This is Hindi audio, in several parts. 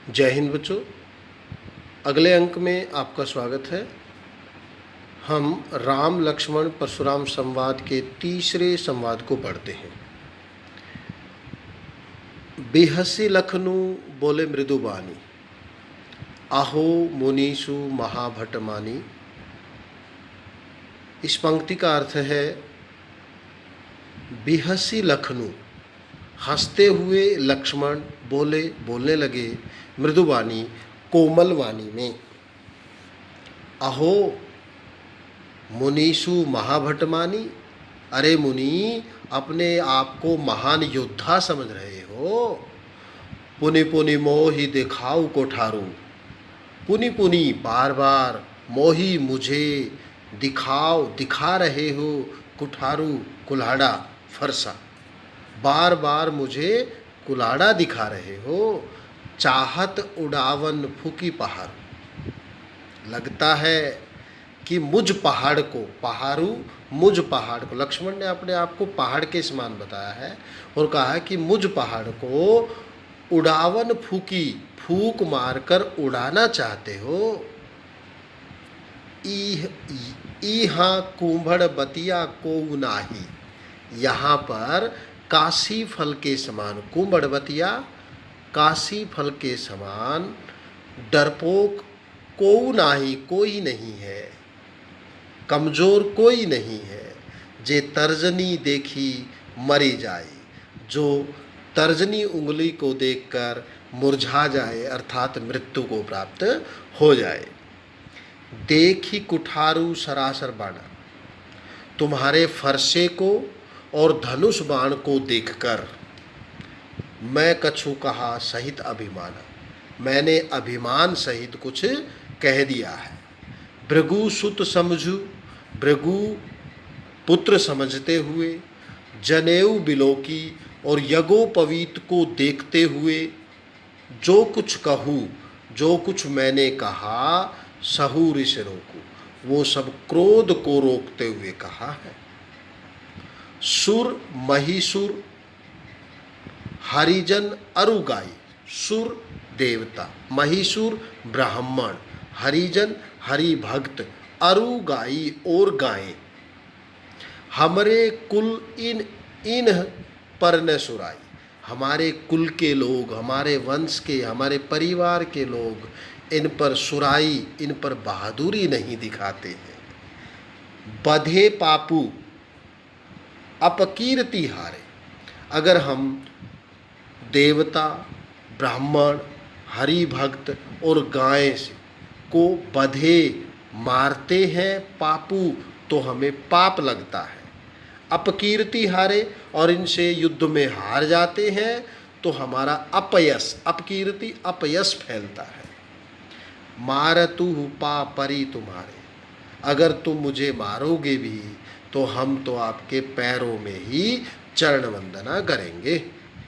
जय हिंद बच्चों। अगले अंक में आपका स्वागत है। हम राम लक्ष्मण परशुराम संवाद के तीसरे संवाद को पढ़ते हैं। बिहसी लखनू बोले मृदुबानी, आहो मुनीषु महाभटमानी। इस पंक्ति का अर्थ है बिहसी लखनू, हंसते हुए लक्ष्मण बोलने लगे मृदुवाणी कोमल वाणी में। अहो मुनीषु महाभटमानी, अरे मुनि अपने आप को महान योद्धा समझ रहे हो। पुनि पुनि मोहि दिखाओ कोठारू, पुनि पुनि बार बार मोहि मुझे दिखा रहे हो कुठारू कुल्हाड़ा फरसा, बार बार मुझे कुल्हाड़ा दिखा रहे हो। चाहत उड़ावन फूकी पहाड़, लगता है कि मुझ पहाड़ को, मुझ पहाड़ को, लक्ष्मण ने अपने आप को पहाड़ के समान बताया है और कहा है कि मुझ पहाड़ को उड़ावन फूक मारकर उड़ाना चाहते हो। यहाँ कुंभड़ बतिया को नाही, यहाँ पर काशी फल के समान, कुंभड़ बतिया काशी फल के समान, डरपोक कोई नाही, कोई नहीं है, कमजोर कोई नहीं है। जे तर्जनी देखी मरी जाए, जो तर्जनी उंगली को देखकर मुरझा जाए अर्थात मृत्यु को प्राप्त हो जाए। देखी कुठारू सरासर बाणा, तुम्हारे फरसे को और धनुष बाण को देखकर मैं कछु कहा सहित अभिमान, मैंने अभिमान सहित कुछ कह दिया है। भृगु सुत समझू, भृगु पुत्र समझते हुए, जनेऊ बिलोकी और यज्ञोपवीत को देखते हुए, जो कुछ कहूँ, जो कुछ मैंने कहा, सहू ऋष रोकू, वो सब क्रोध को रोकते हुए कहा है। सुर महिसुर हरिजन अरुगाई, सुर देवता, महिसुर ब्राह्मण, हरिजन हरि भक्त, अरुगाई और गायें, हमरे कुल इन पर न सुराई, हमारे कुल के लोग, हमारे वंश के, हमारे परिवार के लोग इन पर सुराई, इन पर बहादुरी नहीं दिखाते हैं। बधे पापू अपकीर्ति हारे, अगर हम देवता, ब्राह्मण, हरि भक्त और गाय को बधे मारते हैं पापू, तो हमें पाप लगता है। अपकीर्ति हारे, और इनसे युद्ध में हार जाते हैं तो हमारा अपयश, अपकीर्ति अपयश फैलता है। मारतु पापरी तुम्हारे, अगर तुम मुझे मारोगे भी तो हम तो आपके पैरों में ही चरण वंदना करेंगे।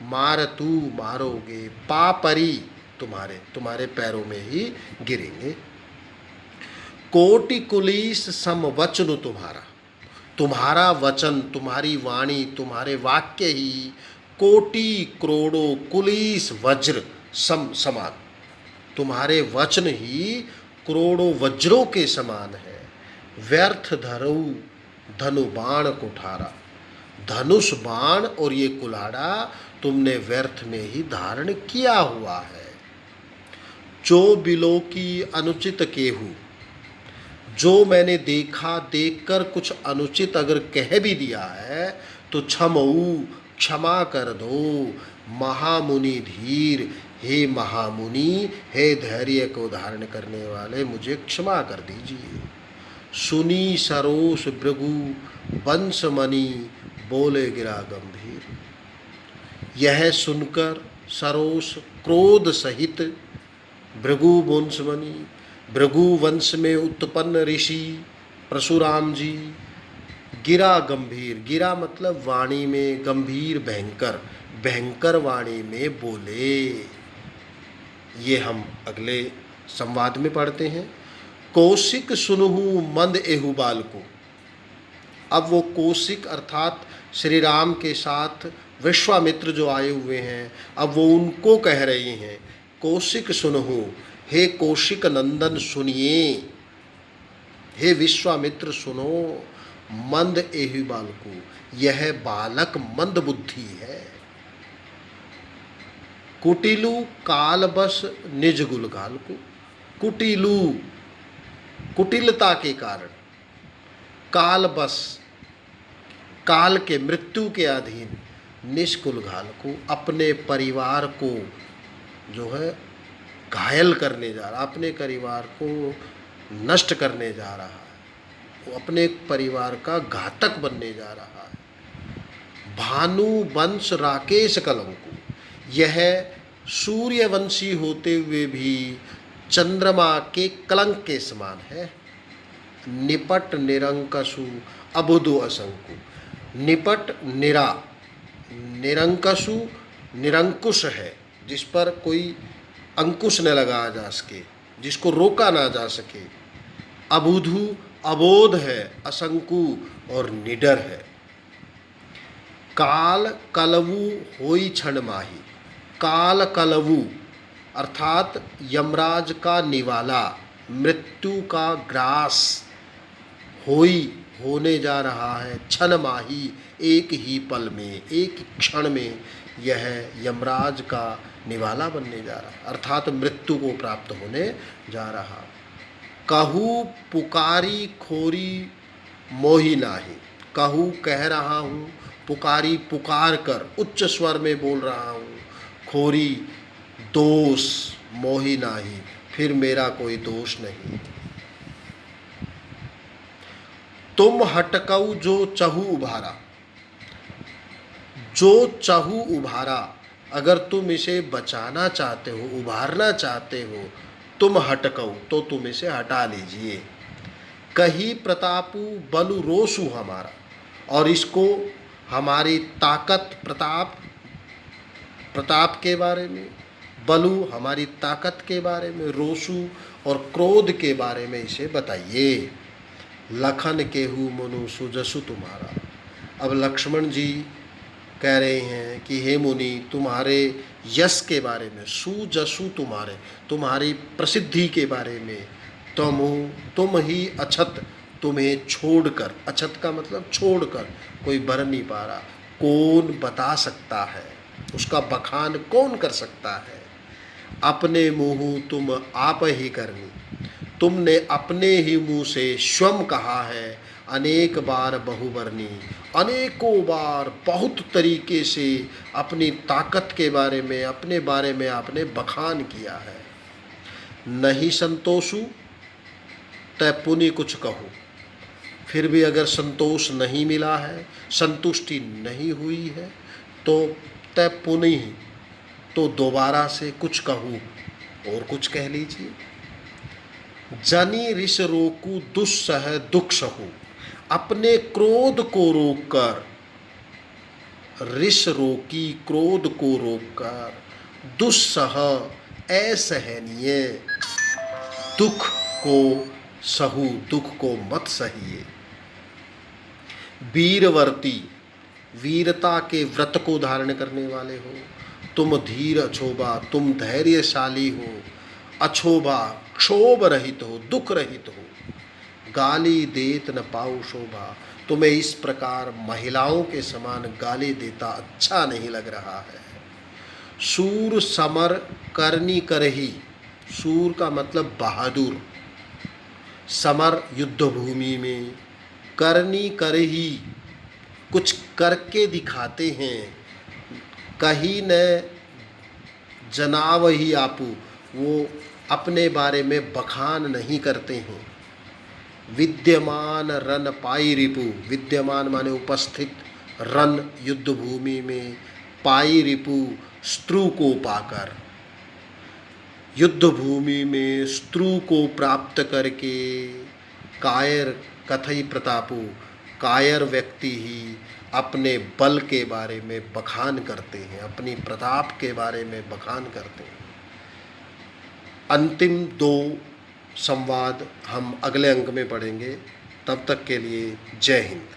मारतु मारोगे, पापरी तुम्हारे पैरों में ही गिरेंगे। कोटि कुलीस सम वचन तुम्हारा, तुम्हारा वचन, तुम्हारी वाणी, तुम्हारे वाक्य ही कोटि करोड़ों कुलीस वज्र समान, तुम्हारे वचन ही करोड़ों वज्रों के समान है। व्यर्थ धरऊ धनु बाण कुठारा, धनुष बाण और ये कुल्हाड़ा तुमने व्यर्थ में ही धारण किया हुआ है। जो बिलो की अनुचित केहू, जो मैंने देखा, देखकर कुछ अनुचित अगर कह भी दिया है तो क्षमा कर दो। महामुनि धीर, हे महामुनि, हे धैर्य को धारण करने वाले, मुझे क्षमा कर दीजिए। सुनी सरोष भृगु वंशमणि बोले गिरा गंभीर, यह सुनकर सरोष क्रोध सहित भृगु वंशमणि, भृगु वंश में उत्पन्न ऋषि परशुराम जी गिरा गंभीर, गिरा मतलब वाणी में, गंभीर भयंकर वाणी में बोले। ये हम अगले संवाद में पढ़ते हैं। कौशिक सुनहु मंद एहुबाल को, अब वो कौशिक अर्थात श्री राम के साथ विश्वामित्र जो आए हुए हैं, अब वो उनको कह रही हैं कौशिक सुनहु, हे कौशिक नंदन सुनिए, हे विश्वामित्र सुनो, मंद एहि बालको, यह बालक मंद बुद्धि है। कुटिलु काल बस निज गुलगाल को, कुटिलु कुटिलता के कारण, काल बस काल के मृत्यु के अधीन, निष्कुल घाल को अपने परिवार को जो है घायल करने जा रहा, अपने परिवार को नष्ट करने जा रहा है, वो अपने परिवार का घातक बनने जा रहा है। भानु वंश राकेश कलंको, यह सूर्यवंशी होते हुए भी चंद्रमा के कलंक के समान है। निपट निरंकसु अबुधु असंकु, निपट निरंकसु निरंकुश है, जिस पर कोई अंकुश न लगाया जा सके, जिसको रोका ना जा सके। अबुधु अबोध है, असंकु और निडर है। काल कलवु होई क्षण माही, काल कलवु अर्थात यमराज का निवाला, मृत्यु का ग्रास होई होने जा रहा है, क्षण माही एक ही पल में, एक क्षण में यह यमराज का निवाला बनने जा रहा है, अर्थात मृत्यु को प्राप्त होने जा रहा। कहू पुकारी खोरी मोहि नाही, कहू कह रहा हूँ, पुकारी पुकार कर उच्च स्वर में बोल रहा हूँ, खोरी दोष मोहि नाही, फिर मेरा कोई दोष नहीं। तुम हटकऊ जो चहु उभारा, जो चहु उभारा, अगर तुम इसे बचाना चाहते हो, उभारना चाहते हो, तुम हटकऊ तो तुम इसे हटा लीजिए। कही प्रतापु बलु रोसु हमारा, और इसको हमारी ताकत प्रताप के बारे में, बलु हमारी ताकत के बारे में, रोसु और क्रोध के बारे में इसे बताइए। लखन केहू मनु सुजसु तुम्हारा, अब लक्ष्मण जी कह रहे हैं कि हे मुनि, तुम्हारे यश के बारे में, सुजसु तुम्हारी प्रसिद्धि के बारे में, तुम ही अछत, तुम्हें छोड़कर, अछत का मतलब छोड़कर कोई बर नहीं पा रहा, कौन बता सकता है, उसका बखान कौन कर सकता है। अपने मुँह तुम आप ही करनी, तुमने अपने ही मुँह से स्वयं कहा है, अनेक बार बहुबरनी, अनेकों बार बहुत तरीके से अपनी ताकत के बारे में, अपने बारे में आपने बखान किया है। नहीं संतोषु तय पुनि कुछ कहो, फिर भी अगर संतोष नहीं मिला है, संतुष्टि नहीं हुई है, तो तय पुनि, तो दोबारा से कुछ कहूँ, और कुछ कह लीजिए। जनी ऋष रोकू दुस्सह दुख सहु, अपने क्रोध को रोककर, ऋष रोकी क्रोध को रोककर, दुस्सह असहनीय, दुख को सहु, दुख को मत सहिए। वीरवर्ती, वीरता के व्रत को धारण करने वाले हो, तुम धीर अछोभा, तुम धैर्यशाली हो, अछोभा क्षोभ रहित हो, दुख रहित हो। गाली देत न पाऊ शोभा, तुम्हें इस प्रकार महिलाओं के समान गाली देता अच्छा नहीं लग रहा है। सूर समर करनी करही, सूर का मतलब बहादुर, समर युद्ध भूमि में, करनी करही कुछ करके दिखाते हैं, कहीं न जनावही आपू, वो अपने बारे में बखान नहीं करते हैं। विद्यमान रन पाई रिपु, विद्यमान माने उपस्थित, रन युद्ध भूमि में, पाई रिपु स्त्रु को पाकर, युद्ध भूमि में स्त्रु को प्राप्त करके, कायर कथई प्रतापु, कायर व्यक्ति ही अपने बल के बारे में बखान करते हैं, अपनी प्रताप के बारे में बखान करते हैं। अंतिम 2 संवाद हम अगले अंक में पढ़ेंगे। तब तक के लिए जय हिंद।